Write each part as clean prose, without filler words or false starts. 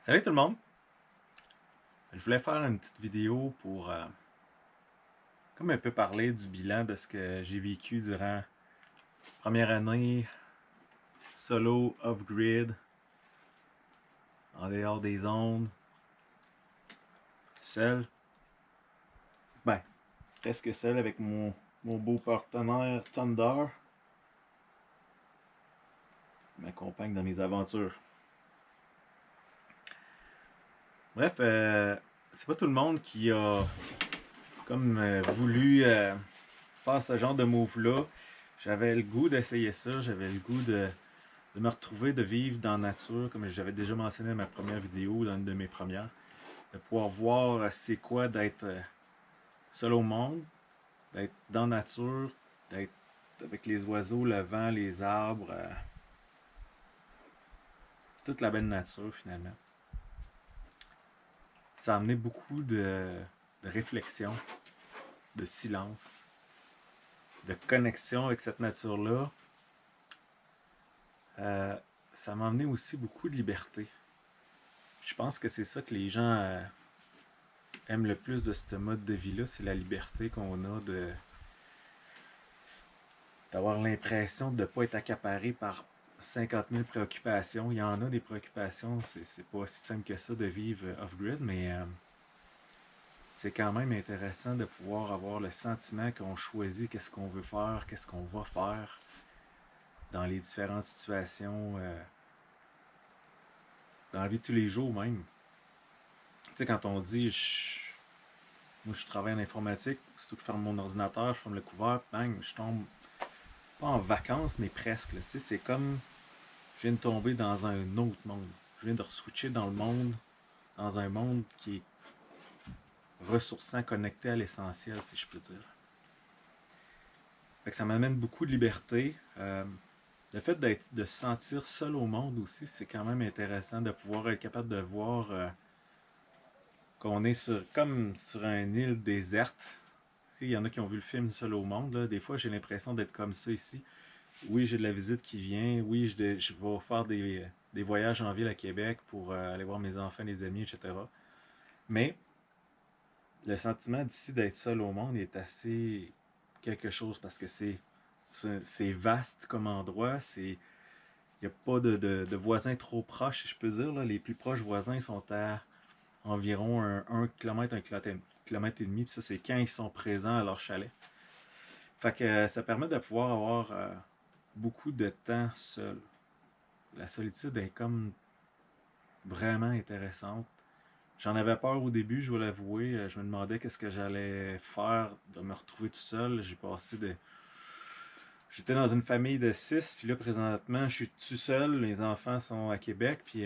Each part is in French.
Salut tout le monde! Je voulais faire une petite vidéo pour comme un peu parler du bilan de ce que j'ai vécu durant la première année solo, off-grid, en dehors des ondes, seul. Ben, presque seul avec mon beau partenaire Thunder, qui m'accompagne dans mes aventures. Bref, c'est pas tout le monde qui a comme voulu faire ce genre de move-là. J'avais le goût d'essayer ça, j'avais le goût de me retrouver, de vivre dans la nature, comme j'avais déjà mentionné dans ma première vidéo, dans une de mes premières, de pouvoir voir c'est quoi d'être seul au monde, d'être dans la nature, d'être avec les oiseaux, le vent, les arbres, toute la belle nature finalement. Ça a amené beaucoup de réflexion, de silence, de connexion avec cette nature-là. Ça m'a amené aussi beaucoup de liberté. Je pense que c'est ça que les gens aiment le plus de ce mode de vie-là, c'est la liberté qu'on a d'avoir l'impression de ne pas être accaparé par 50 000 préoccupations. Il y en a des préoccupations, c'est pas aussi simple que ça de vivre off-grid, mais c'est quand même intéressant de pouvoir avoir le sentiment qu'on choisit qu'est-ce qu'on veut faire, qu'est-ce qu'on va faire dans les différentes situations, dans la vie de tous les jours même. Tu sais, quand on dit, moi je travaille en informatique, surtout que je ferme mon ordinateur, je ferme le couvert, bang, je tombe pas en vacances, mais presque. Tu sais, c'est comme je viens de tomber dans un autre monde. Je viens de switcher dans le monde, dans un monde qui est ressourçant, connecté à l'essentiel, si je peux dire. Fait que ça m'amène beaucoup de liberté. Le fait de se sentir seul au monde aussi, c'est quand même intéressant de pouvoir être capable de voir qu'on est comme sur une île déserte. Il y en a qui ont vu le film Seul au monde. Là. Des fois, j'ai l'impression d'être comme ça ici. Oui, j'ai de la visite qui vient. Oui, je vais faire des voyages en ville à Québec pour aller voir mes enfants, les amis, etc. Mais le sentiment d'ici d'être seul au monde est assez quelque chose parce que c'est vaste comme endroit. Il n'y a pas de voisins trop proches, si je peux dire. Là. Les plus proches voisins sont à environ 1 km, 1 km et demi. Puis ça, c'est quand ils sont présents à leur chalet. Fait que ça permet de pouvoir avoir beaucoup de temps seul. La solitude est comme vraiment intéressante. J'en avais peur au début, je dois l'avouer. Je me demandais qu'est-ce que j'allais faire de me retrouver tout seul. J'ai passé de. J'étais dans une famille de 6, puis là présentement je suis tout seul. Les enfants sont à Québec, puis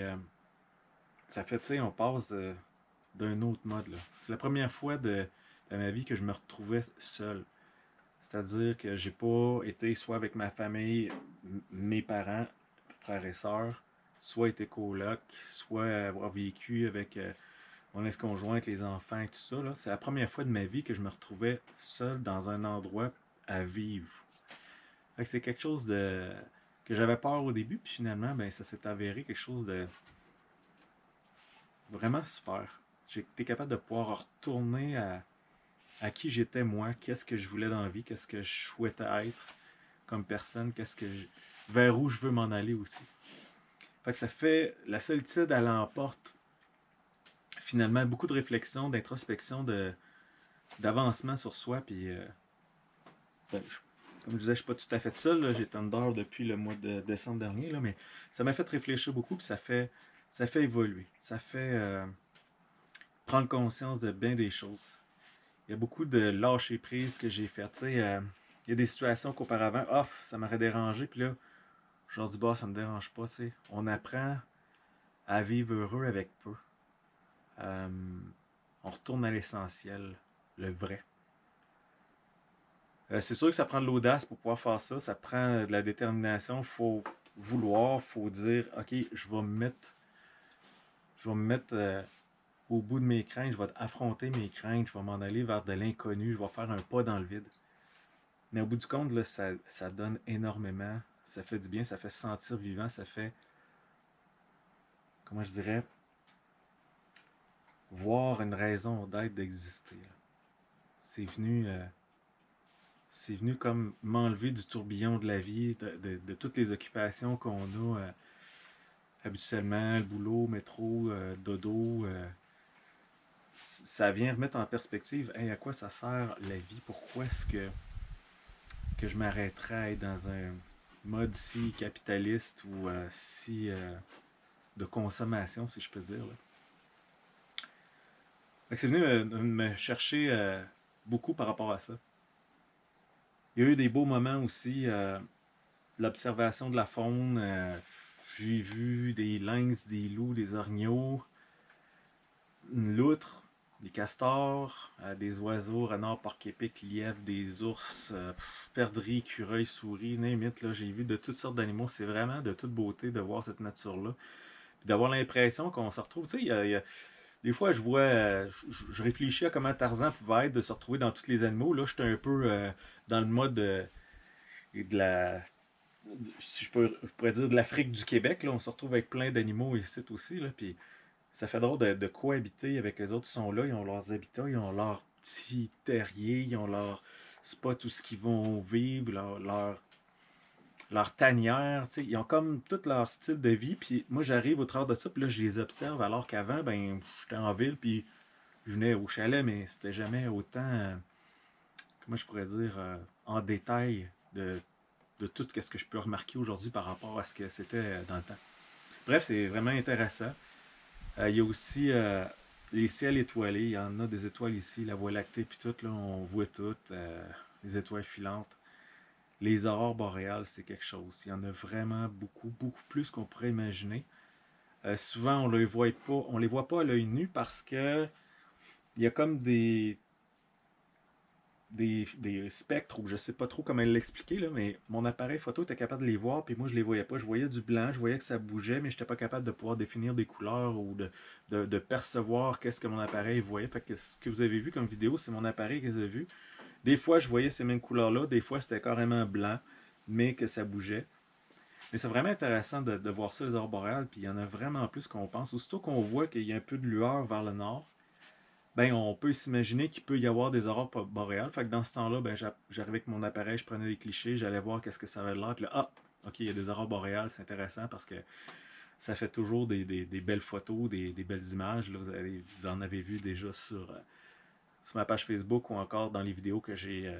ça fait, tu sais, on passe d'un autre mode là. C'est la première fois de ma vie que je me retrouvais seul. C'est-à-dire que j'ai pas été soit avec ma famille, mes parents, frères et sœurs, soit été coloc, soit avoir vécu avec mon ex-conjoint, avec les enfants et tout ça. Là. C'est la première fois de ma vie que je me retrouvais seul dans un endroit à vivre. Fait que c'est quelque chose que j'avais peur au début, puis finalement, ben, ça s'est avéré quelque chose de vraiment super. J'ai été capable de pouvoir retourner à qui j'étais moi, qu'est-ce que je voulais dans la vie, qu'est-ce que je souhaitais être comme personne, vers où je veux m'en aller aussi. Fait que ça fait la solitude, elle emporte finalement beaucoup de réflexion, d'introspection, d'avancement sur soi. Puis, ben, comme je disais, je suis pas tout à fait seul. Là. J'ai Thunder depuis le mois de décembre dernier, là, mais ça m'a fait réfléchir beaucoup. Puis ça fait évoluer. Ça fait prendre conscience de bien des choses. Il y a beaucoup de lâcher prise que j'ai fait. Il y a des situations qu'auparavant, off, ça m'aurait dérangé. Puis là, je leur dis, bah, ça me dérange pas. T'sais. On apprend à vivre heureux avec peu. Euh, on retourne à l'essentiel, le vrai. C'est sûr que ça prend de l'audace pour pouvoir faire ça. Ça prend de la détermination. Il faut vouloir, il faut dire, ok, je vais me mettre au bout de mes craintes, je vais affronter mes craintes, je vais m'en aller vers de l'inconnu, je vais faire un pas dans le vide. Mais au bout du compte, là, ça donne énormément. Ça fait du bien, ça fait se sentir vivant, ça fait, comment je dirais, voir une raison d'être d'exister. Là. C'est venu, euh, c'est venu comme m'enlever du tourbillon de la vie, de toutes les occupations qu'on a habituellement, le boulot, métro, dodo. Ça vient remettre en perspective, hey, à quoi ça sert la vie? Pourquoi est-ce que je m'arrêterais à être dans un mode si capitaliste ou si de consommation, si je peux dire. Là. C'est venu me chercher beaucoup par rapport à ça. Il y a eu des beaux moments aussi, l'observation de la faune. J'ai vu des lynx, des loups, des orignaux, une loutre, des castors, des oiseaux, renards, porc-épic, lièvres, des ours, perdrix, écureuils, souris, n'importe là, j'ai vu de toutes sortes d'animaux. C'est vraiment de toute beauté de voir cette nature-là. Puis d'avoir l'impression qu'on se retrouve. Tu sais, des fois, je vois, je réfléchis à comment Tarzan pouvait être de se retrouver dans tous les animaux. Là, j'étais un peu dans le mode de la, si je pourrais dire de l'Afrique du Québec. Là, on se retrouve avec plein d'animaux ici aussi. Là, puis ça fait drôle de cohabiter avec les autres qui sont là. Ils ont leurs habitats, ils ont leur petit terrier, ils ont leur spot où ils vont vivre, leur tanière, tu sais, ils ont comme tout leur style de vie, puis moi j'arrive au travers de ça, puis là je les observe, alors qu'avant, ben, j'étais en ville, puis je venais au chalet, mais c'était jamais autant, comment je pourrais dire, en détail de tout ce que je peux remarquer aujourd'hui par rapport à ce que c'était dans le temps. Bref, c'est vraiment intéressant. Il y a aussi les ciels étoilés, il y en a des étoiles ici, la Voie lactée, puis tout, là, on voit tout, les étoiles filantes. Les aurores boréales, c'est quelque chose. Il y en a vraiment beaucoup, beaucoup plus qu'on pourrait imaginer. Souvent, on les voit pas à l'œil nu parce que il y a comme des spectres, ou je sais pas trop comment l'expliquer, là, mais mon appareil photo était capable de les voir, puis moi je les voyais pas. Je voyais du blanc, je voyais que ça bougeait, mais je n'étais pas capable de pouvoir définir des couleurs ou de percevoir qu'est-ce que mon appareil voyait. Fait que ce que vous avez vu comme vidéo, c'est mon appareil qui les a vus. Des fois, je voyais ces mêmes couleurs-là, des fois c'était carrément blanc, mais que ça bougeait. Mais c'est vraiment intéressant de voir ça, les aurores boréales, puis il y en a vraiment plus qu'on pense. Aussitôt qu'on voit qu'il y a un peu de lueur vers le nord, ben on peut s'imaginer qu'il peut y avoir des aurores boréales. Fait que dans ce temps-là, ben j'arrivais avec mon appareil, je prenais des clichés, j'allais voir qu'est-ce que ça avait l'air. Puis là, ah, ok, il y a des aurores boréales, c'est intéressant parce que ça fait toujours des belles photos, des belles images. Là, vous en avez vu déjà sur ma page Facebook ou encore dans les vidéos que j'ai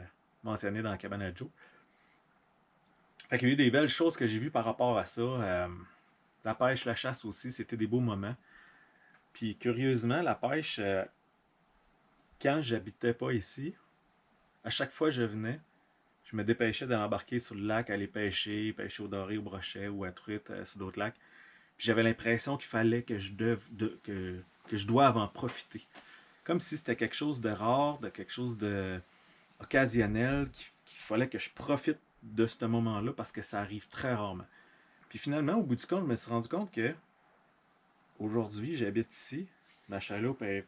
mentionnées dans la cabane à Joe. Fait qu'il y a eu des belles choses que j'ai vues par rapport à ça. La pêche, la chasse aussi, c'était des beaux moments. Puis curieusement, la pêche, quand j'habitais pas ici, à chaque fois que je venais, je me dépêchais d'embarquer sur le lac, aller pêcher, pêcher au doré, au brochet ou à truite sur d'autres lacs. Puis j'avais l'impression qu'il fallait que je doive en profiter. Comme si c'était quelque chose de rare, de quelque chose de occasionnel, qu'il fallait que je profite de ce moment-là parce que ça arrive très rarement. Puis finalement, au bout du compte, je me suis rendu compte que aujourd'hui, j'habite ici, ma chaloupe est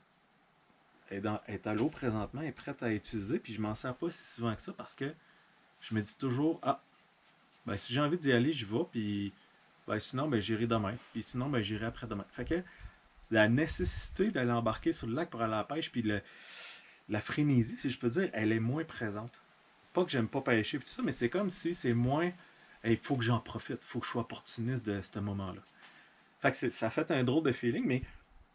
à l'eau présentement, est prête à utiliser, puis je m'en sers pas si souvent que ça parce que je me dis toujours, ah, ben si j'ai envie d'y aller, j'y vais, puis ben, sinon, ben j'irai demain, puis sinon, ben j'irai après-demain. Fait que la nécessité d'aller embarquer sur le lac pour aller à la pêche, puis la frénésie, si je peux dire, elle est moins présente. Pas que j'aime pas pêcher, puis tout ça, mais c'est comme si c'est moins, il faut que j'en profite, il faut que je sois opportuniste de ce moment-là. Fait que ça fait un drôle de feeling, mais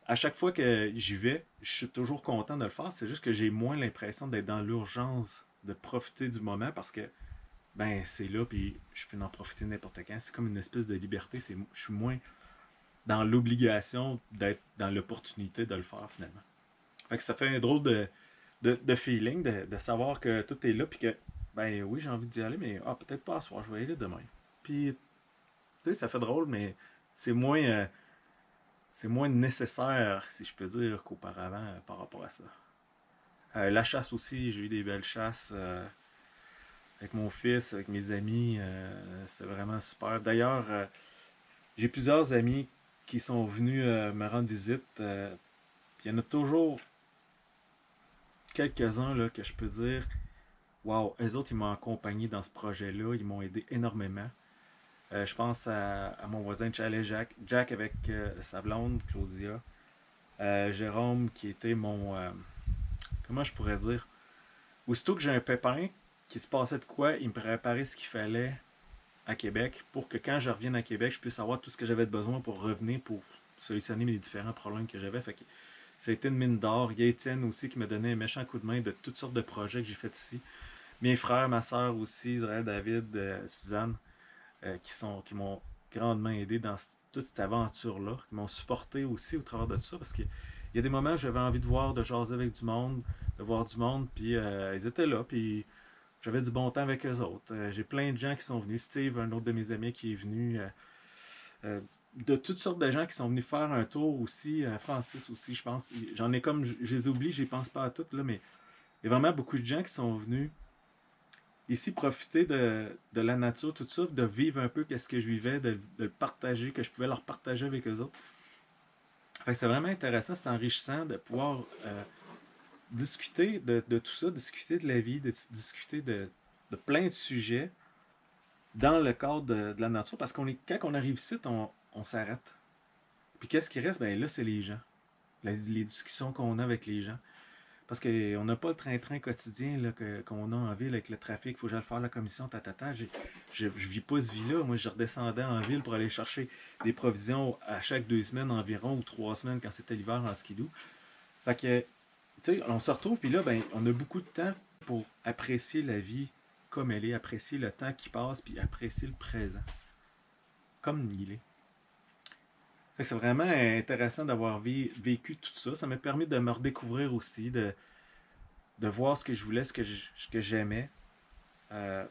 à chaque fois que j'y vais, je suis toujours content de le faire. C'est juste que j'ai moins l'impression d'être dans l'urgence de profiter du moment parce que ben c'est là puis je peux en profiter n'importe quand. C'est comme une espèce de liberté. Je suis moins dans l'obligation d'être dans l'opportunité de le faire finalement. Fait que ça fait un drôle de feeling de savoir que tout est là puis que ben oui j'ai envie d'y aller mais ah, peut-être pas à soir, je vais y aller demain. Puis tu sais ça fait drôle mais c'est moins c'est moins nécessaire, si je peux dire, qu'auparavant par rapport à ça. La chasse aussi, j'ai eu des belles chasses avec mon fils, avec mes amis. C'est vraiment super. D'ailleurs, j'ai plusieurs amis qui sont venus me rendre visite. Il y en a toujours quelques-uns là, que je peux dire, waouh, eux autres, ils m'ont accompagné dans ce projet-là. Ils m'ont aidé énormément. Je pense à mon voisin de chalet, Jack. Jack avec sa blonde, Claudia. Jérôme, qui était mon... comment je pourrais dire? Aussitôt que j'ai un pépin, qui se passait de quoi, il me préparait ce qu'il fallait à Québec pour que quand je revienne à Québec, je puisse avoir tout ce que j'avais besoin pour revenir, pour solutionner mes différents problèmes que j'avais. Fait que ça a été une mine d'or. Il y a Étienne aussi qui m'a donné un méchant coup de main de toutes sortes de projets que j'ai fait ici. Mes frères, ma soeur aussi, Israël, David, Suzanne, qui m'ont grandement aidé dans toute cette aventure-là, qui m'ont supporté aussi au travers de tout ça, parce qu'il y a des moments où j'avais envie de voir, de jaser avec du monde, de voir du monde, puis ils étaient là, puis j'avais du bon temps avec eux autres. J'ai plein de gens qui sont venus. Steve, un autre de mes amis qui est venu. Euh, de toutes sortes de gens qui sont venus faire un tour aussi. Francis aussi, je pense. J'en ai comme. Je les oublie, je pense pas à toutes, là, mais il y a vraiment beaucoup de gens qui sont venus ici profiter de la nature, tout ça, de vivre un peu qu'est-ce que je vivais, de le partager, que je pouvais leur partager avec eux autres. Fait que c'est vraiment intéressant, c'est enrichissant de pouvoir discuter de tout ça, discuter de la vie, discuter de plein de sujets dans le cadre de la nature, parce quand on arrive ici, on s'arrête. Puis qu'est-ce qui reste? Ben là, c'est les gens. Les discussions qu'on a avec les gens. Parce qu'on n'a pas le train-train quotidien là, qu'on a en ville avec le trafic. Il faut que j'aille faire la commission, tatata. Je vis pas ce vie-là. Moi, je redescendais en ville pour aller chercher des provisions à chaque 2 semaines environ, ou 3 semaines quand c'était l'hiver en skidoo. Fait que, tu sais, on se retrouve, puis là, ben, on a beaucoup de temps pour apprécier la vie comme elle est, apprécier le temps qui passe, puis apprécier le présent comme il est. Fait que c'est vraiment intéressant d'avoir vécu tout ça. Ça m'a permis de me redécouvrir aussi, de voir ce que je voulais, ce que j'aimais. Euh,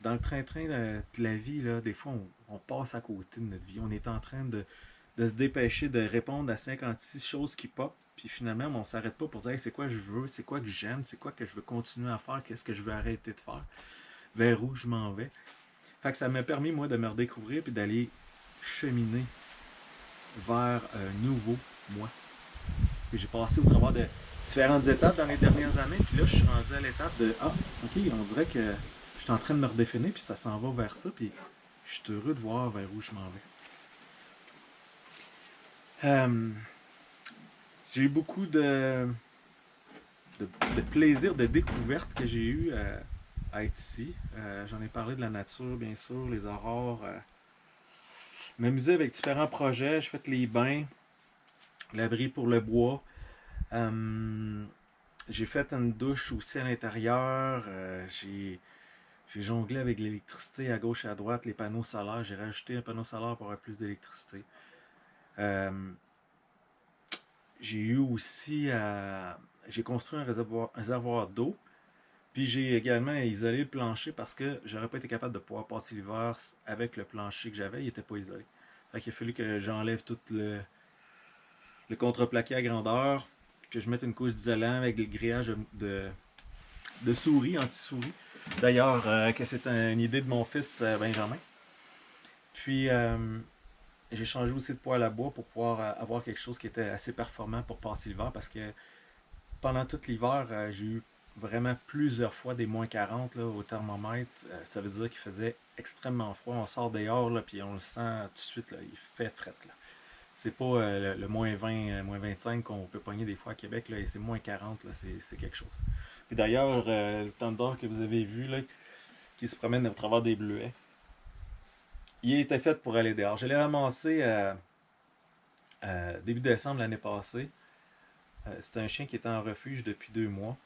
dans le train-train de la vie, là, des fois, on passe à côté de notre vie. On est en train de se dépêcher de répondre à 56 choses qui pop. Puis finalement, on s'arrête pas pour dire hey, c'est quoi je veux, c'est quoi que j'aime, c'est quoi que je veux continuer à faire, qu'est-ce que je veux arrêter de faire, vers où je m'en vais. Fait que ça m'a permis, moi, de me redécouvrir puis d'aller cheminer vers un nouveau moi. Parce que j'ai passé au travers de différentes étapes dans les dernières années, puis là, je suis rendu à l'étape de ah, ok, on dirait que je suis en train de me redéfinir, puis ça s'en va vers ça, puis je suis heureux de voir vers où je m'en vais. Euh, j'ai eu beaucoup de plaisir, de découverte que j'ai eu à être ici. J'en ai parlé de la nature, bien sûr, les aurores. M'amuser avec différents projets. J'ai fait les bains, l'abri pour le bois. Euh, j'ai fait une douche aussi à l'intérieur. J'ai jonglé avec l'électricité à gauche et à droite, les panneaux solaires. J'ai rajouté un panneau solaire pour avoir plus d'électricité. Euh, j'ai eu aussi j'ai construit un réservoir d'eau. Puis j'ai également isolé le plancher parce que j'aurais pas été capable de pouvoir passer l'hiver avec le plancher que j'avais, il n'était pas isolé. Fait qu'il a fallu que j'enlève tout le contreplaqué à grandeur, que je mette une couche d'isolant avec le grillage de souris, anti-souris. D'ailleurs, que c'est une idée de mon fils Benjamin. Puis j'ai changé aussi de poêle à bois pour pouvoir avoir quelque chose qui était assez performant pour passer l'hiver parce que pendant tout l'hiver, j'ai eu vraiment plusieurs fois des moins 40 là, au thermomètre. Ça veut dire qu'il faisait extrêmement froid. On sort dehors, là, puis on le sent tout de suite. Là, il fait fret. Là. C'est pas le moins 20, moins 25 qu'on peut pogner des fois à Québec. Là, et c'est moins 40, là, c'est quelque chose. Puis d'ailleurs, le Thunder que vous avez vu, là, qui se promène au travers des bleuets, il était fait pour aller dehors. Je l'ai ramassé début décembre l'année passée. C'était un chien qui était en refuge depuis 2 mois.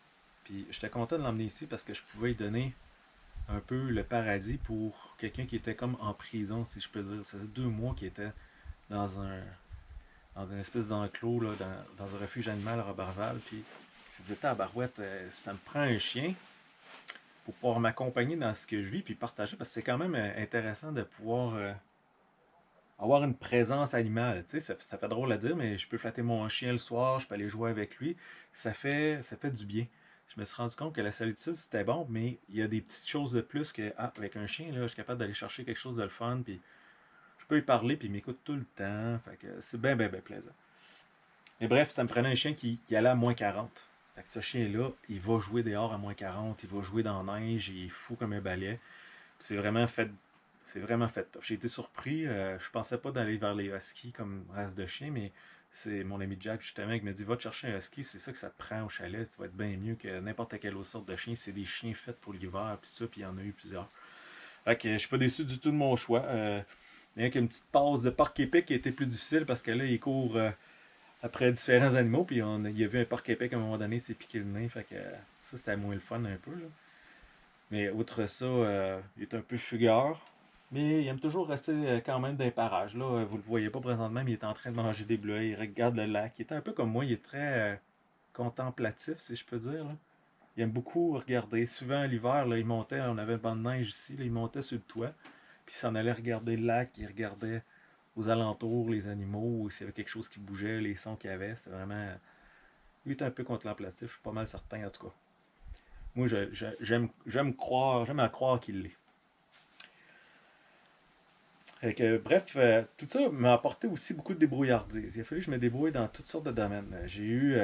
Puis j'étais content de l'emmener ici parce que je pouvais lui donner un peu le paradis pour quelqu'un qui était comme en prison, si je peux dire. Ça faisait 2 mois qu'il était dans dans une espèce d'enclos, là, dans un refuge animal à Roberval. Puis je disais, tabarouette, ça me prend un chien pour pouvoir m'accompagner dans ce que je vis puis partager parce que c'est quand même intéressant de pouvoir avoir une présence animale. Tu sais, ça fait drôle à dire, mais je peux flatter mon chien le soir, je peux aller jouer avec lui. Ça fait du bien. Je me suis rendu compte que la solitude, c'était bon, mais il y a des petites choses de plus que, ah, avec un chien, là, je suis capable d'aller chercher quelque chose de le fun, puis je peux lui parler, puis il m'écoute tout le temps. Fait que c'est bien plaisant. Mais bref, ça me prenait un chien qui allait à moins 40. Fait que ce chien-là, il va jouer dehors à moins 40, il va jouer dans la neige, il est fou comme un balai. C'est vraiment fait c'est vraiment fait tough. J'ai été surpris. Je pensais pas d'aller vers les huskies comme race de chien, mais c'est mon ami Jack, justement, qui me dit va te chercher un husky, c'est ça que ça te prend au chalet, tu vas être bien mieux que n'importe quelle autre sorte de chien. C'est des chiens faits pour l'hiver, puis tout ça, puis il y en a eu plusieurs. Fait que je suis pas déçu du tout de mon choix. Il y a qu'une petite passe de parc épic qui a été plus difficile parce que là, il court après différents animaux, puis il a vu un parc épic à un moment donné, il s'est piqué le nez, fait que ça, c'était moins le fun un peu, là. Mais outre ça, il est un peu fugueur. Mais il aime toujours rester quand même dans les parages. Là, vous le voyez pas présentement, mais il est en train de manger des bleuets. Il regarde le lac. Il est un peu comme moi. Il est très contemplatif, si je peux dire, là. Il aime beaucoup regarder. Souvent, l'hiver, là, il montait, on avait un banc de neige ici, là, il montait sur le toit. Puis il s'en allait regarder le lac. Il regardait aux alentours les animaux, ou s'il y avait quelque chose qui bougeait, les sons qu'il y avait. C'est vraiment... Il est un peu contemplatif, je suis pas mal certain en tout cas. Moi, j'aime à croire qu'il l'est. Fait que, bref, tout ça m'a apporté aussi beaucoup de débrouillardise. Il a fallu que je me débrouille dans toutes sortes de domaines. J'ai eu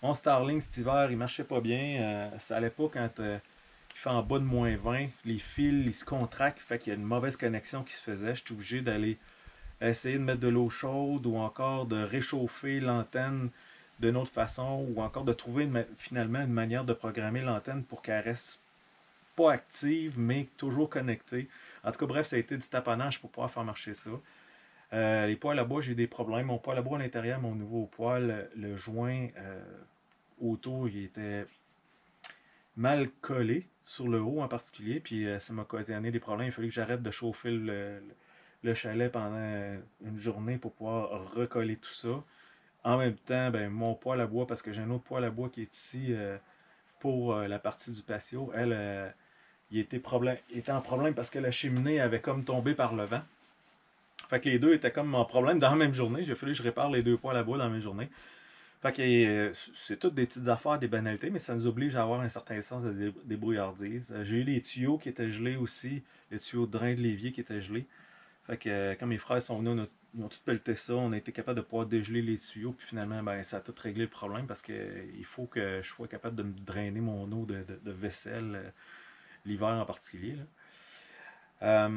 mon Starlink cet hiver, il marchait pas bien. Ça allait pas quand il fait en bas de -20. Les fils, ils se contractent, fait qu'il y a une mauvaise connexion qui se faisait. J'étais obligé d'aller essayer de mettre de l'eau chaude ou encore de réchauffer l'antenne d'une autre façon ou encore de trouver finalement une manière de programmer l'antenne pour qu'elle reste pas active mais toujours connectée. En tout cas, bref, ça a été du taponnage pour pouvoir faire marcher ça. Les poêles à bois, j'ai eu des problèmes. Mon poêle à bois à l'intérieur, mon nouveau poêle, le joint autour, il était mal collé sur le haut en particulier, puis ça m'a occasionné des problèmes. Il fallait que j'arrête de chauffer le chalet pendant une journée pour pouvoir recoller tout ça. En même temps, ben, mon poêle à bois, parce que j'ai un autre poêle à bois qui est ici pour la partie du patio, elle, il était en problème parce que la cheminée avait comme tombé par le vent. Fait que les deux étaient comme en problème dans la même journée. J'ai fallu que je répare les deux poêles à bois dans la même journée. Fait que c'est toutes des petites affaires, des banalités, mais ça nous oblige à avoir un certain sens de débrouillardise. J'ai eu les tuyaux qui étaient gelés aussi, les tuyaux de drain de l'évier qui étaient gelés. Fait que quand mes frères sont venus, ils ont tout pelleté ça, on a été capable de pouvoir dégeler les tuyaux, puis finalement, ben, ça a tout réglé le problème parce que il faut que je sois capable de me drainer mon eau de vaisselle, l'hiver en particulier, là.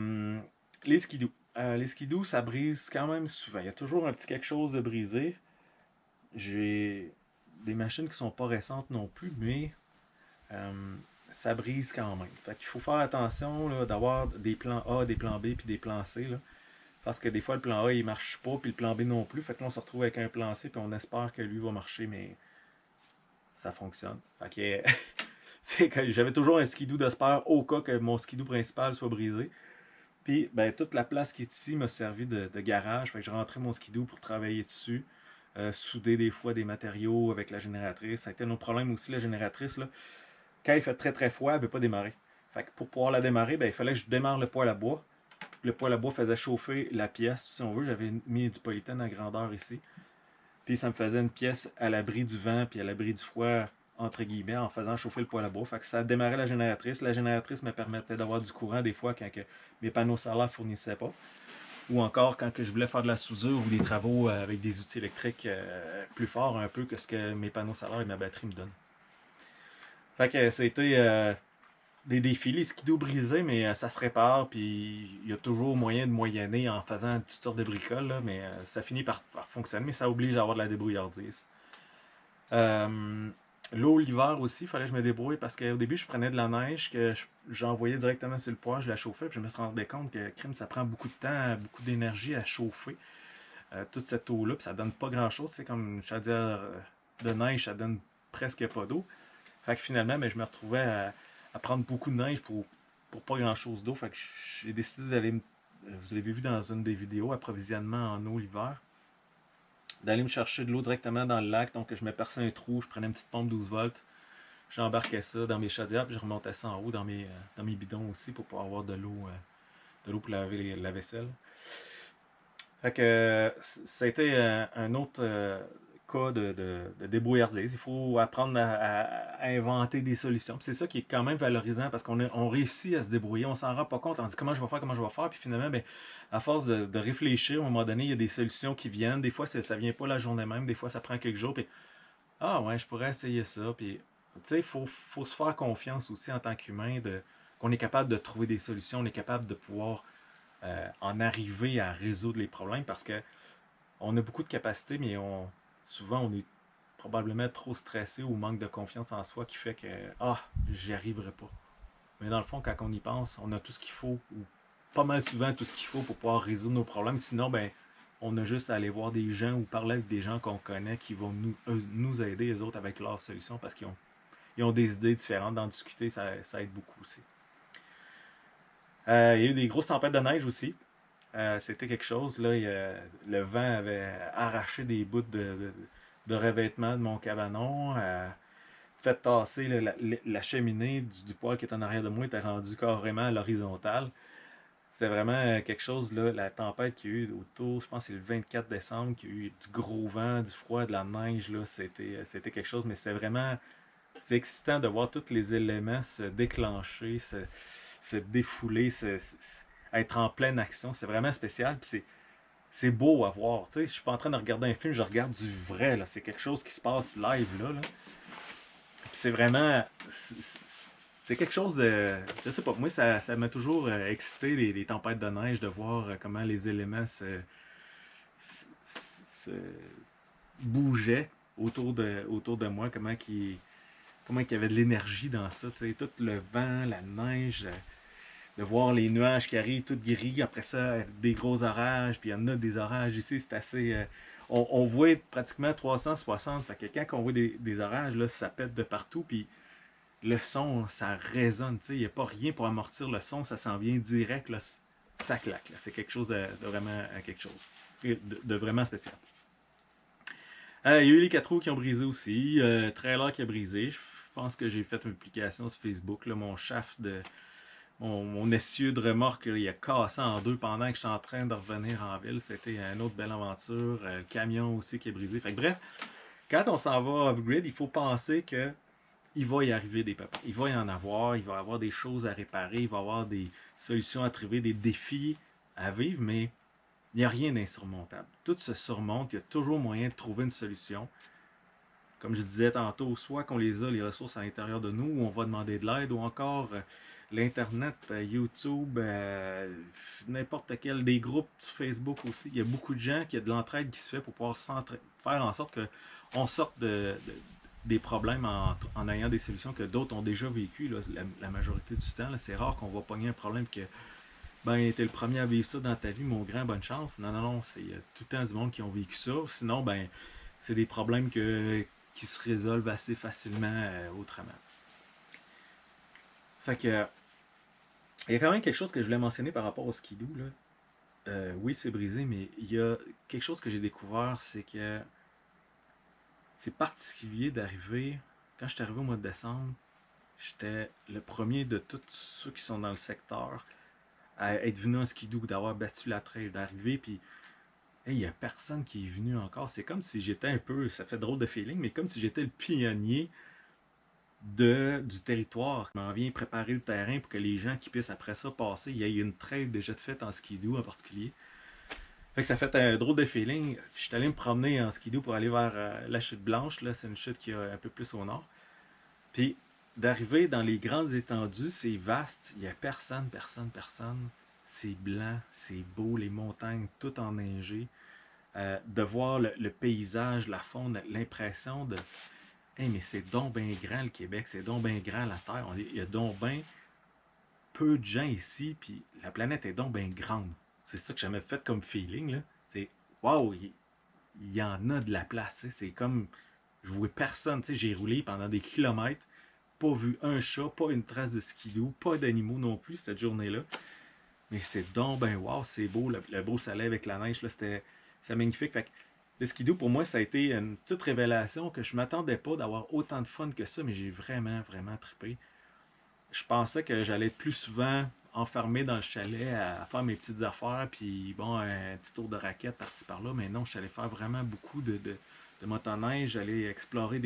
Les skidoo. Les skidoo, ça brise quand même souvent. Il y a toujours un petit quelque chose de brisé. J'ai des machines qui sont pas récentes non plus, mais euh, ça brise quand même. Fait qu'il faut faire attention là, d'avoir des plans A, des plans B puis des plans C. Là, parce que des fois le plan A il marche pas, puis le plan B non plus. Fait que là on se retrouve avec un plan C, puis on espère que lui va marcher, mais ça fonctionne. Fait que c'est que j'avais toujours un skidoo d'espère au cas que mon skidoo principal soit brisé. Puis, ben, toute la place qui est ici m'a servi de garage. Fait que je rentrais mon skidoo pour travailler dessus. Souder des fois des matériaux avec la génératrice. Ça a été un autre problème aussi, la génératrice. Là. Quand il fait très très froid, elle ne veut pas démarrer. Fait que pour pouvoir la démarrer, ben, il fallait que je démarre le poêle à bois. Le poêle à bois faisait chauffer la pièce, si on veut. J'avais mis du polythène à grandeur ici. Puis ça me faisait une pièce à l'abri du vent puis à l'abri du froid, entre guillemets, en faisant chauffer le poêle à bois. Fait que ça démarrait la génératrice. La génératrice me permettait d'avoir du courant des fois quand mes panneaux solaires ne fournissaient pas. Ou encore quand que je voulais faire de la soudure ou des travaux avec des outils électriques plus forts un peu que ce que mes panneaux solaires et ma batterie me donnent. Fait que c'était des défis, les skidoo brisés, mais ça se répare, puis il y a toujours moyen de moyenner en faisant toutes sortes de bricoles, là, mais ça finit par fonctionner, mais ça oblige à avoir de la débrouillardise. Euh, L'eau l'hiver aussi, il fallait que je me débrouille parce qu'au début, je prenais de la neige que j'envoyais directement sur le poêle, je la chauffais, puis je me suis rendu compte que crime, ça prend beaucoup de temps, beaucoup d'énergie à chauffer toute cette eau-là, puis ça donne pas grand-chose. C'est comme une chaudière de neige, ça donne presque pas d'eau. Fait que finalement, ben, je me retrouvais à prendre beaucoup de neige pour pas grand-chose d'eau. Fait que j'ai décidé d'aller, vous l'avez vu dans une des vidéos, approvisionnement en eau l'hiver, d'aller me chercher de l'eau directement dans le lac. Donc je me perçais un trou, je prenais une petite pompe 12 volts, j'embarquais ça dans mes chaudières, puis je remontais ça en haut dans mes bidons aussi pour pouvoir avoir de l'eau pour laver la vaisselle. Fait que ça a été un autre cas de débrouillardise. Il faut apprendre à inventer des solutions. C'est ça qui est quand même valorisant parce qu'on réussit à se débrouiller. On s'en rend pas compte. On se dit comment je vais faire, comment je vais faire. Puis finalement, ben, à force de réfléchir, à un moment donné, il y a des solutions qui viennent. Des fois, ça vient pas la journée même. Des fois, ça prend quelques jours. Puis, ah ouais, je pourrais essayer ça. Puis, tu sais, faut se faire confiance aussi en tant qu'humain qu'on est capable de trouver des solutions. On est capable de pouvoir en arriver à résoudre les problèmes parce que on a beaucoup de capacité, mais souvent on est probablement trop stressé ou manque de confiance en soi qui fait que j'y arriverai pas. Mais dans le fond, quand on y pense, on a tout ce qu'il faut, ou pas mal souvent tout ce qu'il faut pour pouvoir résoudre nos problèmes. Sinon, ben, on a juste à aller voir des gens ou parler avec des gens qu'on connaît qui vont nous aider, les autres, avec leurs solutions parce ils ont des idées différentes. D'en discuter, ça aide beaucoup aussi. Il y a eu des grosses tempêtes de neige aussi. C'était quelque chose. Là, le vent avait arraché des bouts de revêtement de mon cabanon. Fait tasser la cheminée du poêle qui est en arrière de moi était rendue carrément à l'horizontale. C'était vraiment quelque chose, là, la tempête qu'il y a eu autour, je pense que c'est le 24 décembre, qu'il y a eu du gros vent, du froid, de la neige, là, c'était quelque chose, mais c'est excitant de voir tous les éléments se déclencher, se défouler, être en pleine action. C'est vraiment spécial, puis c'est beau à voir. Tu sais, je suis pas en train de regarder un film, je regarde du vrai, là. C'est quelque chose qui se passe live, là. Puis c'est vraiment. C'est quelque chose de. Je sais pas, moi, ça m'a toujours excité, les tempêtes de neige, de voir comment les éléments se bougeaient autour de moi, comment il y avait de l'énergie dans ça. Tu sais, tout le vent, la neige, de voir les nuages qui arrivent tout gris, après ça, des gros orages, puis il y en a des orages ici, c'est assez. On voit pratiquement 360, fait que quand on voit des orages, là, ça pète de partout, puis le son, ça résonne, tu sais, il n'y a pas rien pour amortir le son, ça s'en vient direct, là, ça claque, là. C'est quelque chose de vraiment quelque chose, de vraiment spécial. Il y a eu les 4 roues qui ont brisé aussi, trailer qui a brisé, je pense que j'ai fait une publication sur Facebook, là, mon shaft mon essieu de remorque, là, il a cassé en deux pendant que j'étais en train de revenir en ville. C'était une autre belle aventure. Le camion aussi qui est brisé. Fait que bref, quand on s'en va off-grid, il faut penser que il va y arriver des pépins. Il va y en avoir. Il va y avoir des choses à réparer. Il va y avoir des solutions à trouver, des défis à vivre, mais il n'y a rien d'insurmontable. Tout se surmonte. Il y a toujours moyen de trouver une solution. Comme je disais tantôt, soit qu'on les a, les ressources à l'intérieur de nous, ou on va demander de l'aide, ou encore l'Internet, YouTube, n'importe quel, des groupes sur Facebook aussi. Il y a beaucoup de gens qui ont de l'entraide qui se fait pour pouvoir faire en sorte qu'on sorte des problèmes en ayant des solutions que d'autres ont déjà vécues la majorité du temps. C'est rare qu'on va pogner un problème que ben t'es le premier à vivre ça dans ta vie, mon grand, bonne chance. Non, non, non, il y a tout le temps du monde qui ont vécu ça. Sinon, ben c'est des problèmes qui se résolvent assez facilement autrement. Fait que il y a quand même quelque chose que je voulais mentionner par rapport au skidoo. Là. Oui, c'est brisé, mais il y a quelque chose que j'ai découvert, c'est que c'est particulier d'arriver. Quand je suis arrivé au mois de décembre, j'étais le premier de tous ceux qui sont dans le secteur à être venu en skidoo, d'avoir battu la trail, d'arriver, puis il n'y a personne qui est venu encore. C'est comme si j'étais un peu, ça fait drôle de feeling, mais comme si j'étais le pionnier du territoire. Je m'en viens préparer le terrain pour que les gens qui puissent après ça passer, il y a une trail déjà de faite en skidoo en particulier. Fait que ça fait un drôle de feeling. Je suis allé me promener en skidoo pour aller vers la chute blanche. Là, c'est une chute qui est un peu plus au nord. Puis d'arriver dans les grandes étendues, c'est vaste. Il n'y a personne, personne, personne. C'est blanc, c'est beau, les montagnes tout enneigées. De voir le paysage, la faune, l'impression de hey, mais c'est donc bien grand le Québec, c'est donc bien grand la Terre. Il y a donc bien peu de gens ici, puis la planète est donc bien grande. C'est ça que j'ai jamais fait comme feeling. Là. C'est waouh, il y en a de la place. C'est comme je vois personne. J'ai roulé pendant des kilomètres, pas vu un chat, pas une trace de skidoo, pas d'animaux non plus cette journée-là. Mais c'est donc ben wow, c'est beau, le beau soleil avec la neige, là, c'est magnifique. Fait que le skidoo, pour moi, ça a été une petite révélation que je m'attendais pas d'avoir autant de fun que ça, mais j'ai vraiment, vraiment trippé. Je pensais que j'allais être plus souvent enfermé dans le chalet à faire mes petites affaires, puis bon, un petit tour de raquette par-ci par-là, mais non, je suis allé faire vraiment beaucoup de motoneige, j'allais explorer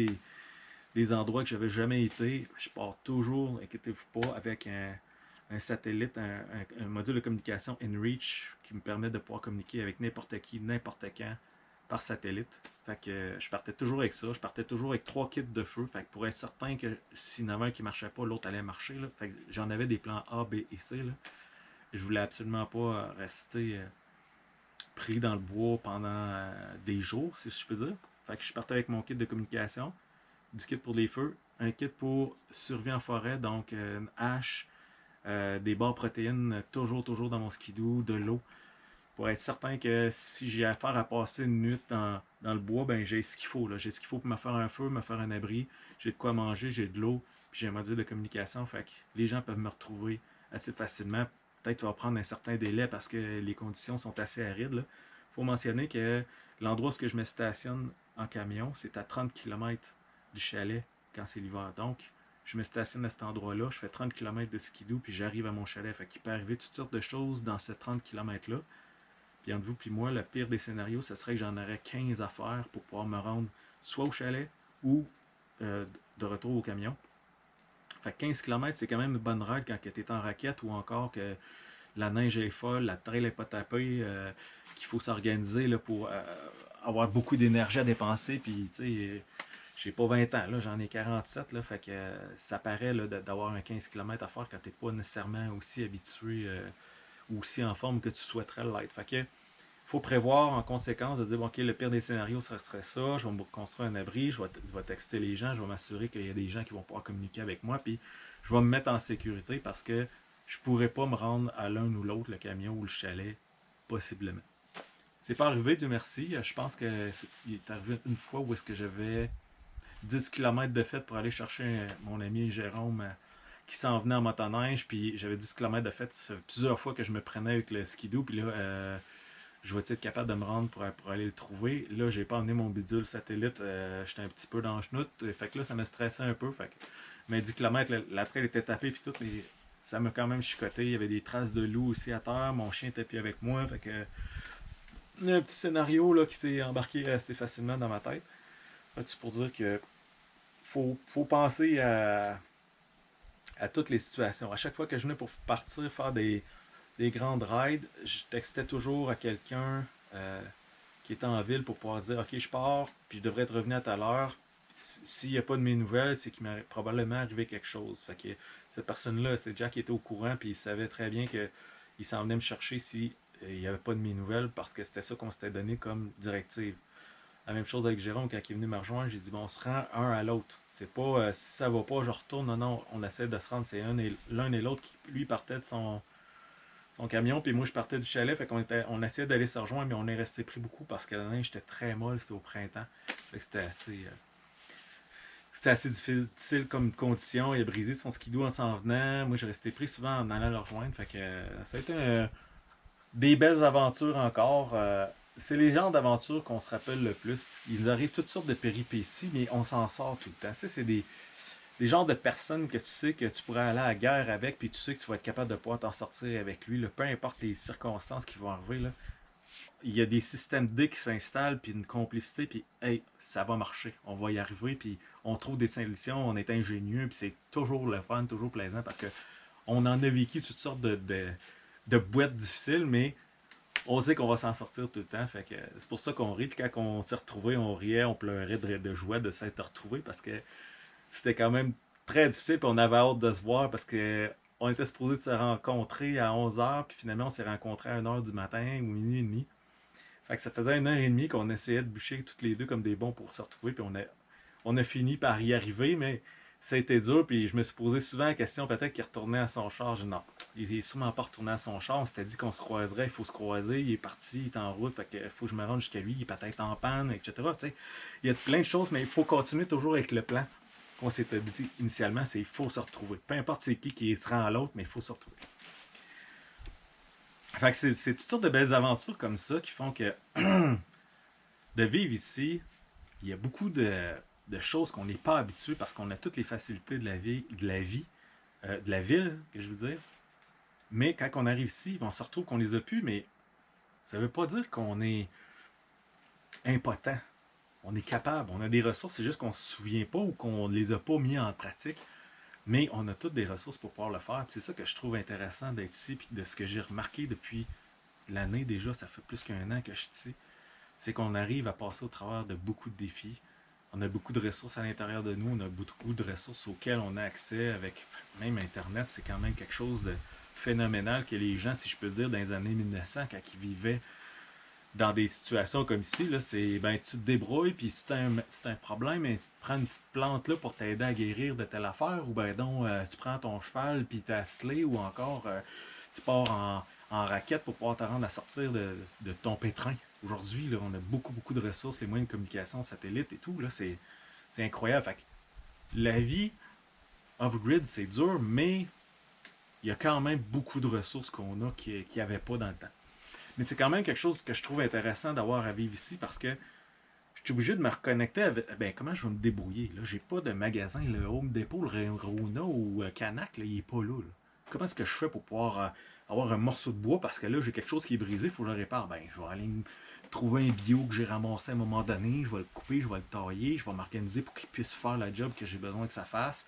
des endroits que j'avais jamais été. Je pars toujours, inquiétez-vous pas, avec un satellite, un module de communication inReach qui me permet de pouvoir communiquer avec n'importe qui, n'importe quand, par satellite. Fait que je partais toujours avec ça. Je partais toujours avec 3 kits de feu. Fait que pour être certain que s'il y en avait un qui marchait pas, l'autre allait marcher. Là. Fait que j'en avais des plans A, B et C. Là. Je voulais absolument pas rester pris dans le bois pendant des jours, si je peux dire. Fait que je partais avec mon kit de communication, du kit pour les feux, un kit pour survie en forêt, donc une hache, des barres protéines, toujours dans mon skidoo, de l'eau, pour être certain que si j'ai affaire à passer une nuit dans le bois, ben j'ai ce qu'il faut. J'ai ce qu'il faut pour me faire un feu, me faire un abri, j'ai de quoi manger, j'ai de l'eau, puis j'ai un module de communication, fait que les gens peuvent me retrouver assez facilement. Peut-être que ça va prendre un certain délai parce que les conditions sont assez arides. Il faut mentionner que l'endroit où je me stationne en camion, c'est à 30 km du chalet quand c'est l'hiver. Donc, je me stationne à cet endroit-là, je fais 30 km de skidoo, puis j'arrive à mon chalet. Fait qu'il peut arriver toutes sortes de choses dans ce 30 km-là. Puis entre vous et moi, le pire des scénarios, ce serait que j'en aurais 15 à faire pour pouvoir me rendre soit au chalet ou de retour au camion. Fait que 15 km, c'est quand même une bonne ride quand tu es en raquette ou encore que la neige est folle, la trail n'est pas tapée, qu'il faut s'organiser pour avoir beaucoup d'énergie à dépenser. Puis, tu sais, j'ai pas 20 ans, là, j'en ai 47, là, fait que ça paraît d'avoir un 15 km à faire quand tu n'es pas nécessairement aussi habitué ou aussi en forme que tu souhaiterais l'être. Fait que faut prévoir en conséquence de dire bon, ok, le pire des scénarios serait ça, je vais me construire un abri, je vais texter les gens, je vais m'assurer qu'il y a des gens qui vont pouvoir communiquer avec moi, puis je vais me mettre en sécurité parce que je pourrais pas me rendre à l'un ou l'autre, le camion ou le chalet, possiblement. C'est pas arrivé, Dieu merci. Je pense que il est arrivé une fois où est-ce que j'avais 10 km de fait pour aller chercher mon ami Jérôme qui s'en venait en motoneige, puis j'avais 10 km de fait. Ça fait plusieurs fois que je me prenais avec le skidoo, puis là, je vais être capable de me rendre pour aller le trouver. Là, j'ai pas emmené mon bidule satellite, j'étais un petit peu dans le chenoute, fait que là, ça me stressait un peu. Fait que, mais 10 km, la trail était tapée, puis tout, mais ça m'a quand même chicoté. Il y avait des traces de loup aussi à terre, mon chien était plus avec moi, fait que il y a un petit scénario là, qui s'est embarqué assez facilement dans ma tête. C'est pour dire que faut penser à toutes les situations. À chaque fois que je venais pour partir faire des grandes rides, je textais toujours à quelqu'un qui était en ville pour pouvoir dire ok, je pars, puis je devrais être revenu à telle heure. S'il n'y a pas de mes nouvelles, c'est qu'il m'est probablement arrivé quelque chose. Fait que cette personne-là, c'est Jack qui était au courant, puis il savait très bien qu'il s'en venait me chercher si il n'y avait pas de mes nouvelles, parce que c'était ça qu'on s'était donné comme directive. La même chose avec Jérôme, quand il est venu me rejoindre, j'ai dit bon, on se rend un à l'autre. C'est pas si ça va pas, je retourne. Non, non, on essaie de se rendre. C'est l'un et l'autre qui, lui, partait de son camion, puis moi, je partais du chalet. Fait on essayait d'aller se rejoindre, mais on est resté pris beaucoup parce que la neige était très molle, c'était au printemps. Fait que c'était assez difficile comme condition. Il a brisé son skidoo en s'en venant. Moi, je restais pris souvent en allant le rejoindre. Fait que ça a été des belles aventures encore. C'est les genres d'aventures qu'on se rappelle le plus. Il arrive toutes sortes de péripéties, mais on s'en sort tout le temps. Tu sais, c'est des genres de personnes que tu sais que tu pourrais aller à la guerre avec, puis tu sais que tu vas être capable de pouvoir t'en sortir avec lui. Là. Peu importe les circonstances qui vont arriver, là. Il y a des systèmes D qui s'installent, puis une complicité, puis hey, ça va marcher. On va y arriver, puis on trouve des solutions, on est ingénieux, puis c'est toujours le fun, toujours plaisant, parce que on en a vécu toutes sortes de boîtes difficiles, mais on sait qu'on va s'en sortir tout le temps. Fait que c'est pour ça qu'on rit. Puis quand on s'est retrouvés, on riait, on pleurait de joie de s'être retrouvés parce que c'était quand même très difficile. Puis on avait hâte de se voir parce que on était supposé de se rencontrer à 11h. Puis finalement, on s'est rencontrés à 1h du matin ou minuit et demi. Fait que ça faisait 1h30 qu'on essayait de bûcher toutes les deux comme des bons pour se retrouver. Puis on a fini par y arriver, mais ça a été dur. Puis je me suis posé souvent la question peut-être qu'il retournait à son char. Je dis non, il est sûrement pas retourné à son char. On s'était dit qu'on se croiserait, il faut se croiser. Il est parti, il est en route, fait que faut que je me rende jusqu'à lui. Il est peut-être en panne, etc. Tu sais, il y a plein de choses, mais il faut continuer toujours avec le plan qu'on s'était dit initialement. C'est il faut se retrouver. Peu importe c'est qui se rend à l'autre, mais il faut se retrouver. Fait que c'est toutes sortes de belles aventures comme ça qui font que de vivre ici, il y a beaucoup de choses qu'on n'est pas habitué parce qu'on a toutes les facilités de la ville, que je veux dire. Mais quand on arrive ici, on se retrouve qu'on les a plus, mais ça ne veut pas dire qu'on est impotent. On est capable, on a des ressources, c'est juste qu'on ne se souvient pas ou qu'on ne les a pas mis en pratique. Mais on a toutes des ressources pour pouvoir le faire. C'est ça que je trouve intéressant d'être ici, puis de ce que j'ai remarqué depuis l'année déjà, ça fait plus qu'un an que je suis ici, c'est qu'on arrive à passer au travers de beaucoup de défis. On a beaucoup de ressources à l'intérieur de nous, on a beaucoup de ressources auxquelles on a accès avec même Internet, c'est quand même quelque chose de phénoménal que les gens, si je peux dire, dans les années 1900, quand ils vivaient dans des situations comme ici, là, c'est ben tu te débrouilles, puis si t'as un problème, ben, tu te prends une petite plante là pour t'aider à guérir de telle affaire, ou ben donc tu prends ton cheval puis t'as attelé, ou encore tu pars en raquette pour pouvoir te rendre à sortir de ton pétrin. Aujourd'hui, là, on a beaucoup de ressources, les moyens de communication, satellites et tout, là, c'est incroyable. Fait que la vie off-grid, c'est dur, mais il y a quand même beaucoup de ressources qu'on a qui n'y avait pas dans le temps. Mais c'est quand même quelque chose que je trouve intéressant d'avoir à vivre ici parce que je suis obligé de me reconnecter avec. Ben, comment je vais me débrouiller? Là? J'ai pas de magasin, le Home Depot, le Rona ou Canac, là, il est pas là. Comment est-ce que je fais pour pouvoir avoir un morceau de bois parce que là, j'ai quelque chose qui est brisé, il faut que je le répare? Ben, je vais aller trouver un bio que j'ai ramassé à un moment donné, je vais le couper, je vais le tailler, je vais m'organiser pour qu'il puisse faire la job que j'ai besoin que ça fasse.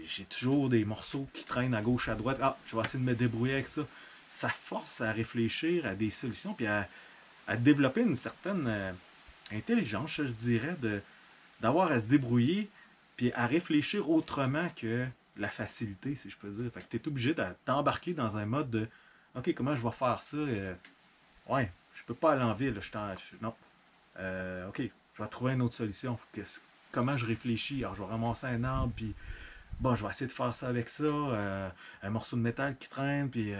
J'ai toujours des morceaux qui traînent à gauche, à droite. Ah, je vais essayer de me débrouiller avec ça. Ça force à réfléchir à des solutions puis à développer une certaine intelligence, je dirais, d'avoir à se débrouiller puis à réfléchir autrement que la facilité, si je peux dire. Fait que tu es obligé de t'embarquer dans un mode de OK, comment je vais faire ça? Ouais, je peux pas aller en ville. Non. OK, je vais trouver une autre solution. Comment je réfléchis? Alors, je vais ramasser un arbre, puis bon, je vais essayer de faire ça avec ça. Un morceau de métal qui traîne, puis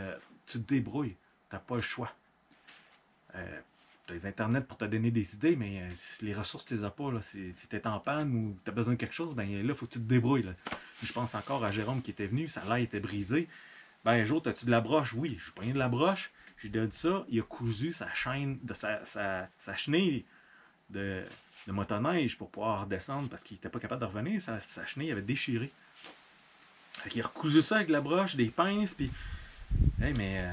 tu te débrouilles. T'as pas le choix. Tu as les internets pour te donner des idées, mais les ressources, tu les as pas. Là. Si tu es en panne ou tu as besoin de quelque chose, ben là, il faut que tu te débrouilles. Là. Je pense encore à Jérôme qui était venu, sa laille était brisée. Ben un jour, as-tu de la broche? Oui, je pogné de la broche, j'ai donné ça, il a cousu sa chaîne, sa chenille de motoneige pour pouvoir redescendre parce qu'il n'était pas capable de revenir, sa chenille avait déchiré. Fait qu'il a recousu ça avec de la broche, des pinces, puis hey, mais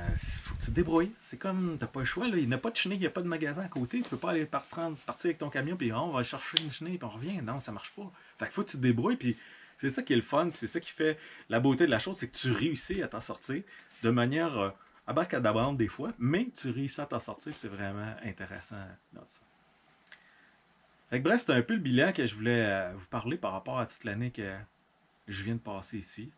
faut que tu te débrouilles. C'est comme, t'as pas le choix, là. Il n'y a pas de chenille, il n'y a pas de magasin à côté. Tu peux pas aller partir avec ton camion, puis on va chercher une chenille, puis on revient. Non, ça marche pas. Fait qu'il faut que tu te débrouilles, puis c'est ça qui est le fun, puis c'est ça qui fait la beauté de la chose, c'est que tu réussis à t'en sortir de manière abracadabrante des fois, mais tu réussis à t'en sortir, puis c'est vraiment intéressant dans ça. Fait que bref, c'est un peu le bilan que je voulais vous parler par rapport à toute l'année que je viens de passer ici.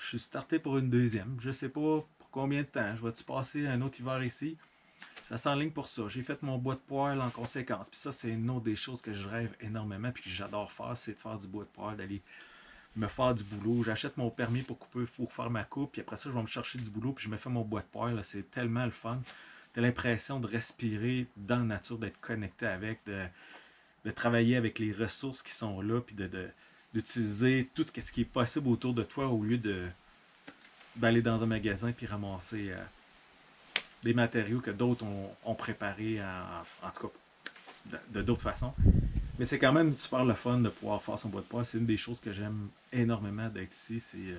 Je suis starté pour une deuxième. Je sais pas pour combien de temps. Je vais-tu passer un autre hiver ici? Ça s'enligne pour ça. J'ai fait mon bois de poêle en conséquence. Puis ça, c'est une autre des choses que je rêve énormément puis que j'adore faire, c'est de faire du bois de poêle, d'aller me faire du boulot. J'achète mon permis pour couper, pour faire ma coupe, puis après ça, je vais me chercher du boulot, puis je me fais mon bois de poêle. C'est tellement le fun. T'as l'impression de respirer dans la nature, d'être connecté avec, de travailler avec les ressources qui sont là, puis d'utiliser tout ce qui est possible autour de toi au lieu d'aller dans un magasin puis ramasser des matériaux que d'autres ont préparés en tout cas de d'autres façons. Mais c'est quand même super le fun de pouvoir faire son bois de poêle. C'est une des choses que j'aime énormément d'être ici, c'est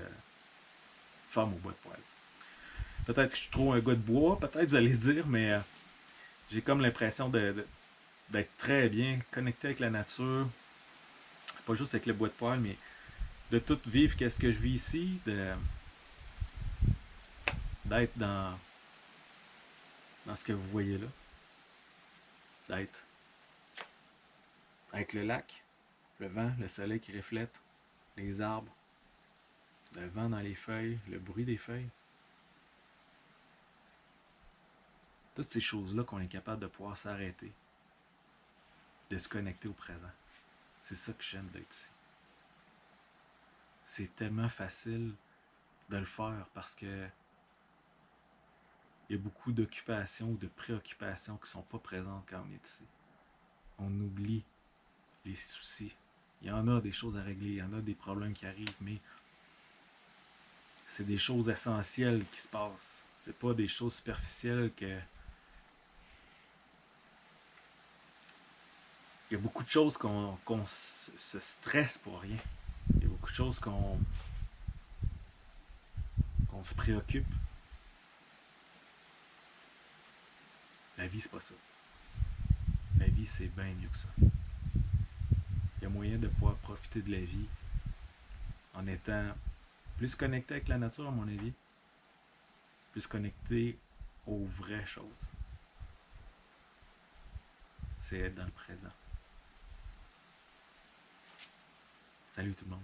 faire mon bois de poêle. Peut-être que je suis trop un gars de bois, peut-être vous allez dire, mais j'ai comme l'impression d'être très bien connecté avec la nature. Pas juste avec le bois de poêle, mais de tout vivre qu'est-ce que je vis ici, d'être dans ce que vous voyez là, d'être avec le lac, le vent, le soleil qui reflète, les arbres, le vent dans les feuilles, le bruit des feuilles. Toutes ces choses-là qu'on est capable de pouvoir s'arrêter, de se connecter au présent. C'est ça que j'aime d'être ici. C'est tellement facile de le faire parce que il y a beaucoup d'occupations ou de préoccupations qui ne sont pas présentes quand on est ici. On oublie les soucis. Il y en a des choses à régler, il y en a des problèmes qui arrivent, mais c'est des choses essentielles qui se passent. C'est pas des choses superficielles que. Il y a beaucoup de choses qu'on se stresse pour rien. Il y a beaucoup de choses qu'on se préoccupe. La vie, c'est pas ça. La vie, c'est bien mieux que ça. Il y a moyen de pouvoir profiter de la vie en étant plus connecté avec la nature, à mon avis, plus connecté aux vraies choses. C'est être dans le présent. Salut tout le monde.